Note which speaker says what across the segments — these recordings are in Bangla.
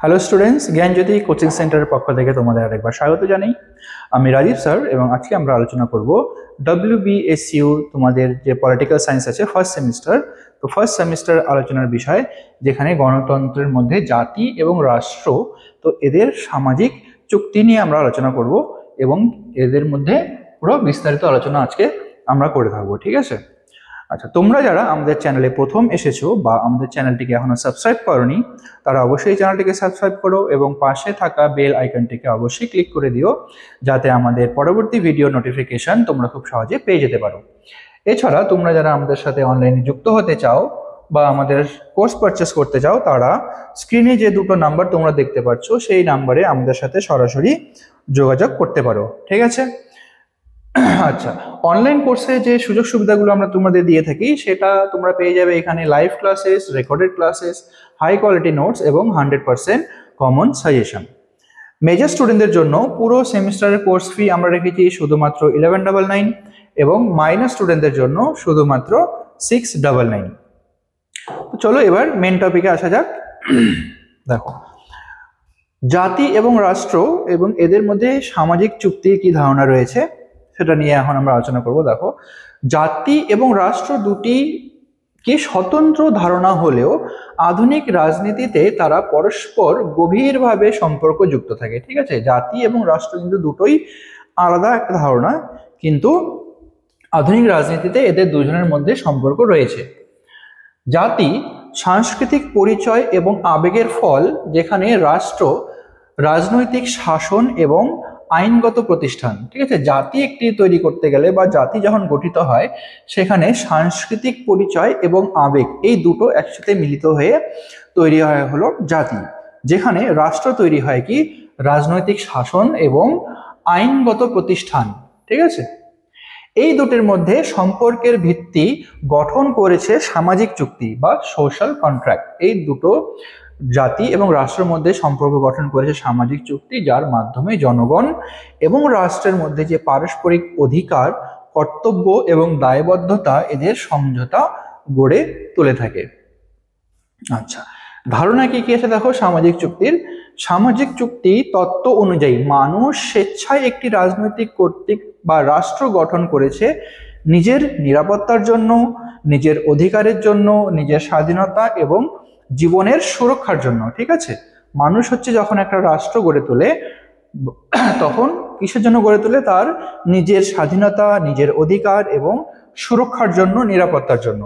Speaker 1: হ্যালো স্টুডেন্টস, জ্ঞানজ্যোতি কোচিং সেন্টারের পক্ষ থেকে তোমাদের আরেকবার স্বাগত জানাই। আমি রাজীব স্যার এবং আজকে আমরা আলোচনা করব WBSU তোমাদের যে পলিটিক্যাল সায়েন্স আছে ফার্স্ট সেমিস্টার। তো ফার্স্ট সেমিস্টার আলোচনার বিষয় যেখানে গণতন্ত্রের মধ্যে জাতি এবং রাষ্ট্র, তো এদের সামাজিক চুক্তি নিয়ে আমরা আলোচনা করব এবং এদের মধ্যে পুরো বিস্তারিত আলোচনা আজকে আমরা করে থাকবো। ঠিক আছে? আচ্ছা, তোমরা যারা আমাদের চ্যানেলে প্রথম এসেছো বা আমাদের চ্যানেলটিকে এখনো সাবস্ক্রাইব করোনি, তারা অবশ্যই চ্যানেলটিকে সাবস্ক্রাইব করো এবং পাশে থাকা বেল আইকনটিকে অবশ্যই ক্লিক করে দিও, যাতে আমাদের পরবর্তী ভিডিও নোটিফিকেশন তোমরা খুব সহজে পেয়ে যেতে পারো। এছাড়া তোমরা যারা আমাদের সাথে অনলাইনে যুক্ত হতে চাও বা আমাদের কোর্স পারচেস করতে চাও, তারা স্ক্রিনে যে দুটো নাম্বার তোমরা দেখতে পাচ্ছ সেই নাম্বারে আমাদের সাথে সরাসরি যোগাযোগ করতে পারো। ঠিক আছে? আচ্ছা, অনলাইন কোর্সে যে সুযোগ সুবিধাগুলো আমরা তোমাদের দিয়ে থাকি সেটা তোমরা পেয়ে যাবে এখানে: live classes, recorded classes, high quality notes এবং 100% কমন সাজেশন। মেজর স্টুডেন্টদের জন্য পুরো সেমিস্টারের কোর্স ফি আমরা রেখেছি শুধুমাত্র 1199 এবং মাইনর স্টুডেন্টদের জন্য শুধুমাত্র 699। তো চলো এবার মেন টপিকে আসা যাক। দেখো, জাতি এবং রাষ্ট্র এবং এদের মধ্যে সামাজিক চুক্তির কি ধারণা রয়েছে সেটা নিয়ে এখন আমরা আলোচনা করব। দেখো, জাতি এবং রাষ্ট্র দুটি কি স্বতন্ত্র ধারণা হলেও আধুনিক রাজনীতিতে তারা পরস্পর গভীরভাবে সম্পর্ক যুক্ত থাকে। ঠিক আছে? জাতি এবং রাষ্ট্র কিন্তু দুটোই আলাদা একটা ধারণা, কিন্তু আধুনিক রাজনীতিতে এদের দুজনের মধ্যে সম্পর্ক রয়েছে। জাতি সাংস্কৃতিক পরিচয় এবং আবেগের ফল, যেখানে রাষ্ট্র রাজনৈতিক শাসন এবং আইনগত প্রতিষ্ঠান। ঠিক আছে? জাতি একটি তৈরি করতে গেলে বা জাতি যখন গঠিত হয়, সেখানে সাংস্কৃতিক পরিচয় এবং আবেগ এই দুটো একসাথে মিলিত হয়ে তৈরি হয় হলো জাতি, যেখানে রাষ্ট্র তৈরি হয় কি রাজনৈতিক শাসন এবং আইনগত প্রতিষ্ঠান। ঠিক আছে? এই দুটির মধ্যে সম্পর্কের ভিত্তি গঠন করেছে সামাজিক চুক্তি বা সোশ্যাল কন্ট্রাক্ট। এই দুটো জাতি এবং রাষ্ট্রের মধ্যে সম্পর্ক গঠন করেছে সামাজিক চুক্তি, যার মাধ্যমে জনগণ এবং রাষ্ট্রের মধ্যে যে পারস্পরিক অধিকার, কর্তব্য এবং দায়বদ্ধতা, এদের সমঝোতা গড়ে তুলে থাকে। আচ্ছা, ধারণা কি কি আছে দেখো সামাজিক চুক্তির। সামাজিক চুক্তি তত্ত্ব অনুযায়ী মানুষ স্বেচ্ছায় একটি রাজনৈতিক কর্তৃক বা রাষ্ট্র গঠন করেছে নিজের নিরাপত্তার জন্য, নিজের অধিকারের জন্য, নিজের স্বাধীনতা এবং জীবনের সুরক্ষার জন্য। ঠিক আছে? মানুষ হচ্ছে যখন একটা রাষ্ট্র গড়ে তোলে, তখন কিসের জন্য গড়ে তোলে? তার নিজের স্বাধীনতা, নিজের অধিকার এবং সুরক্ষার জন্য, নিরাপত্তার জন্য।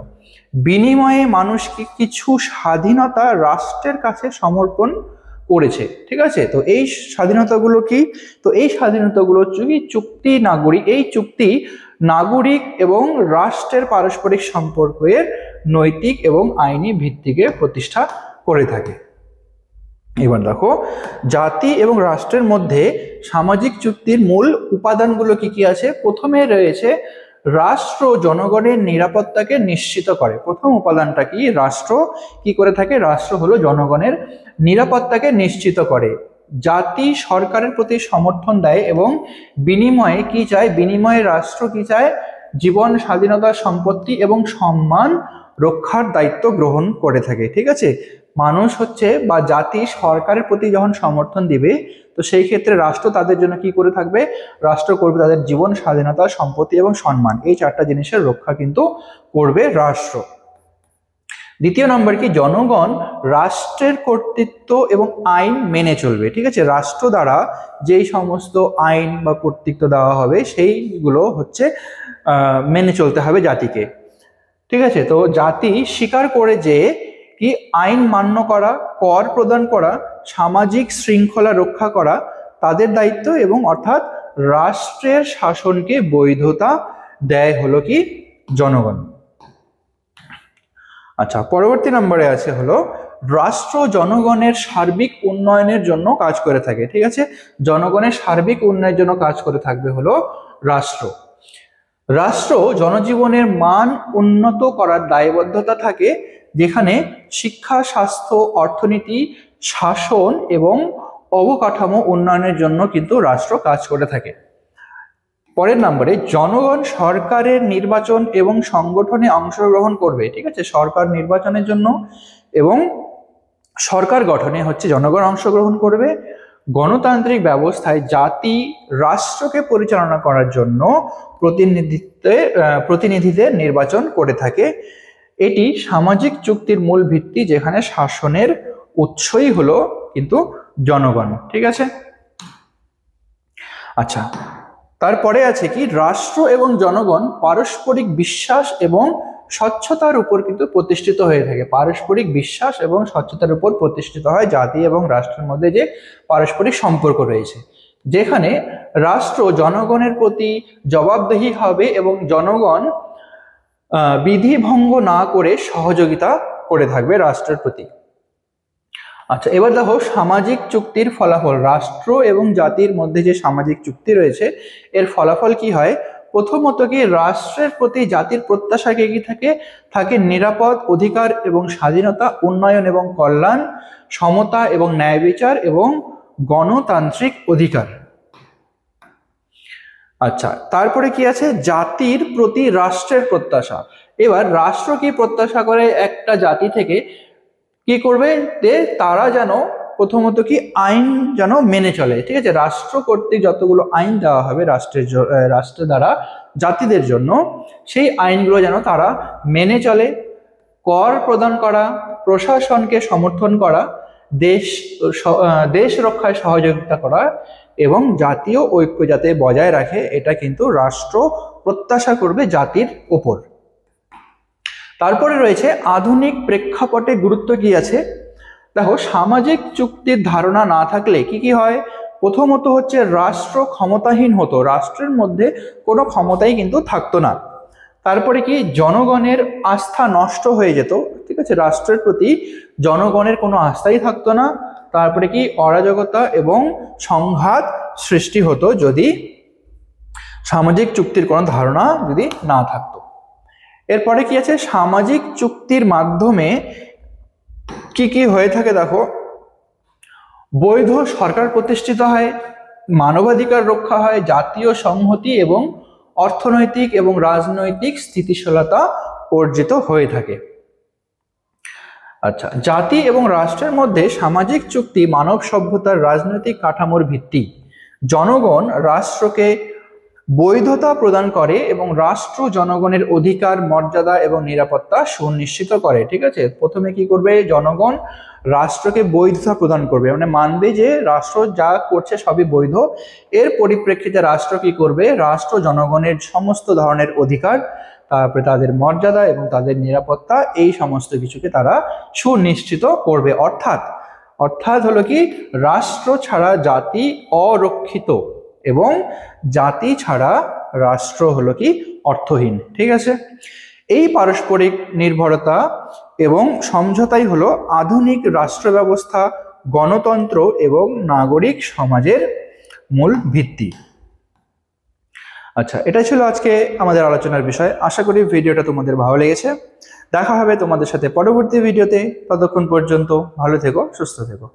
Speaker 1: বিনিময়ে মানুষ কিছু স্বাধীনতা রাষ্ট্রের কাছে সমর্পণ করেছে। ঠিক আছে? তো এই স্বাধীনতাগুলো কি? তো এই স্বাধীনতাগুলো চুক্তি নাগরিক, এই চুক্তি নাগরিক এবং রাষ্ট্রের পারস্পরিক সম্পর্কের নৈতিক এবং আইনি ভিত্তিকে প্রতিষ্ঠা করে থাকে। এবার দেখো, জাতি এবং রাষ্ট্রের মধ্যে সামাজিক চুক্তির মূল উপাদানগুলো কি কি আছে। প্রথমে রয়েছে রাষ্ট্র জনগণের নিরাপত্তাকে নিশ্চিত করে। প্রথম উপাদানটা কি? রাষ্ট্র কি করে থাকে? রাষ্ট্র হলো জনগণের নিরাপত্তাকে নিশ্চিত করে। জাতি সরকারের প্রতি সমর্থন দেয় এবং বিনিময়ে কি চায়? বিনিময়ে রাষ্ট্র কি চায়? জীবন, স্বাধীনতা, সম্পত্তি এবং সম্মান রক্ষার দায়িত্ব গ্রহণ করে থাকে। ঠিক আছে? মানুষ হচ্ছে বা জাতি সরকারের প্রতি যখন সমর্থন দিবে, তো সেই ক্ষেত্রে রাষ্ট্র তাদের জন্য কি করে থাকবে? রাষ্ট্র করবে তাদের জীবন, স্বাধীনতা, সম্পত্তি এবং সম্মান, এই চারটা জিনিসের রক্ষা কিন্তু করবে রাষ্ট্র। দ্বিতীয় নম্বর কি? জনগণ রাষ্ট্রের কর্তৃত্ব এবং আইন মেনে চলবে। ঠিক আছে? রাষ্ট্র দ্বারা যেই সমস্ত আইন বা কর্তৃত্ব দেওয়া হবে সেইগুলো হচ্ছে মেনে চলতে হবে জাতিকে। ঠিক আছে? তো জাতি স্বীকার করে যে কি আইন মান্য করা, কর প্রদান করা, সামাজিক শৃঙ্খলা রক্ষা করা তাদের দায়িত্ব, এবং অর্থাৎ রাষ্ট্রের শাসনকে বৈধতা দেয় হলো কি জনগণ। আচ্ছা, পরবর্তী নম্বরে আছে হলো রাষ্ট্র জনগণের সার্বিক উন্নয়নের জন্য কাজ করে থাকে। ঠিক আছে? জনগণের সার্বিক উন্নয়নের জন্য কাজ করে থাকবে হলো রাষ্ট্র। রাষ্ট্র জনজীবনের মান উন্নত করার দায়বদ্ধতা থাকে, যেখানে শিক্ষা, স্বাস্থ্য, অর্থনীতি, শাসন এবং অবকাঠামো উন্নয়নের জন্য কিন্তু রাষ্ট্র কাজ করে থাকে। পরের নম্বরে জনগণ সরকারের নির্বাচন এবং সংগঠনে অংশগ্রহণ করবে। ঠিক আছে? সরকার নির্বাচনের জন্য এবং সরকার গঠনে হচ্ছে জনগণ অংশগ্রহণ করবে। গণতান্ত্রিক ব্যবস্থায় জাতি রাষ্ট্রকে পরিচালনা করার জন্য প্রতিনিধিদের নির্বাচন করে থাকে। এটি সামাজিক চুক্তির মূল ভিত্তি, যেখানে শাসনের উৎসই হলো কিন্তু জনগণ। ঠিক আছে, আচ্ছা, তারপরে আছে কি, রাষ্ট্র এবং জনগণ পারস্পরিক বিশ্বাস এবং স্বচ্ছতার উপর কিন্তু প্রতিষ্ঠিত হয়ে থাকে। পারস্পরিক বিশ্বাস এবং স্বচ্ছতার উপর প্রতিষ্ঠিত হয় জাতি এবং রাষ্ট্রের মধ্যে যে পারস্পরিক সম্পর্ক রয়েছে, যেখানে রাষ্ট্র জনগণের প্রতি জবাবদিহি হবে এবং জনগণ বিধি ভঙ্গ না করে সহযোগিতা করে থাকবে রাষ্ট্রের প্রতি। আচ্ছা, এবার দেখো সামাজিক চুক্তির ফলাফল। রাষ্ট্র এবং জাতির মধ্যে যে সামাজিক চুক্তি রয়েছে এর ফলাফল কি হয়? প্রথমত কি, রাষ্ট্রের প্রতি জাতির প্রত্যাশা কি থাকে নিরাপদ, অধিকার এবং স্বাধীনতা, উন্নয়ন এবং কল্যাণ, সমতা এবং ন্যায় বিচার এবং গণতান্ত্রিক অধিকার। আচ্ছা, তারপরে কি আছে, জাতির প্রতি রাষ্ট্রের প্রত্যাশা। এবার রাষ্ট্র কি প্রত্যাশা করে একটা জাতি থেকে? কি করবে, যে তারা যেন প্রথমত কি আইন যেন মেনে চলে। ঠিক আছে, রাষ্ট্র কর্তৃক যতগুলো আইন দেওয়া হবে রাষ্ট্র দ্বারা জাতিদের জন্য, সেই আইনগুলো যেন তারা মেনে চলে। কর প্রদান করা, প্রশাসনকে সমর্থন করা, দেশ রক্ষায় সহযোগিতা করা এবং জাতীয় ঐক্য যাতে বজায় রাখে, এটা কিন্তু রাষ্ট্র প্রত্যাশা করবে জাতির ওপর। তারপরে রয়েছে আধুনিক প্রেক্ষাপটে গুরুত্ব কি আছে। দেখো, সামাজিক চুক্তির ধারণা না থাকলে কি কি হয়? প্রথমত হচ্ছে রাষ্ট্র ক্ষমতাহীন হতো, রাষ্ট্রের মধ্যে কোনো ক্ষমতাই কিন্তু থাকতো না। তারপরে কি, জনগণের আস্থা নষ্ট হয়ে যেত। ঠিক আছে, রাষ্ট্রের প্রতি জনগণের কোনো আস্থাই থাকতো না। তারপরে কি, অরাজকতা এবং সংঘাত সৃষ্টি হতো যদি সামাজিক চুক্তির কোনো ধারণা যদি না থাকতো। এরপরে কি আছে, সামাজিক চুক্তির মাধ্যমে কি কি হয়ে থাকে দেখো, বৈধ সরকার প্রতিষ্ঠিত হয়, মানবাধিকার রক্ষা হয়, জাতীয় সংহতি এবং অর্থনৈতিক এবং রাজনৈতিক স্থিতিশীলতা অর্জিত হয়ে থাকে। আচ্ছা, জাতি এবং রাষ্ট্রের মধ্যে সামাজিক চুক্তি মানব সভ্যতার রাজনৈতিক কাঠামোর ভিত্তি। জনগণ রাষ্ট্রকে বৈধতা প্রদান করে এবং রাষ্ট্র জনগণের অধিকার, মর্যাদা এবং নিরাপত্তা সুনিশ্চিত করে। ঠিক আছে, প্রথমে কি করবে, জনগণ রাষ্ট্রকে বৈধতা প্রদান করবে, মানে মানবে যে রাষ্ট্র যা করছে সবই বৈধ। এর পরিপ্রেক্ষিতে রাষ্ট্র কি করবে, রাষ্ট্র জনগণের সমস্ত ধরনের অধিকার, তারপরে তাদের মর্যাদা এবং তাদের নিরাপত্তা, এই সমস্ত কিছুকে তারা সুনিশ্চিত করবে। অর্থাৎ হলো কি, রাষ্ট্র ছাড়া জাতি অরক্ষিত এবং জাতি ছাড়া রাষ্ট্র হলো কি অর্থহীন। ঠিক আছে, এই পারস্পরিক নির্ভরতা এবং সমঝোতাই হলো আধুনিক রাষ্ট্র ব্যবস্থা, গণতন্ত্র এবং নাগরিক সমাজের মূল ভিত্তি। আচ্ছা, এটা ছিল আজকে আমাদের আলোচনার বিষয়। আশা করি ভিডিওটা তোমাদের ভালো লেগেছে। দেখা হবে তোমাদের সাথে পরবর্তী ভিডিওতে। ততক্ষণ পর্যন্ত ভালো থেকো, সুস্থ থেকো।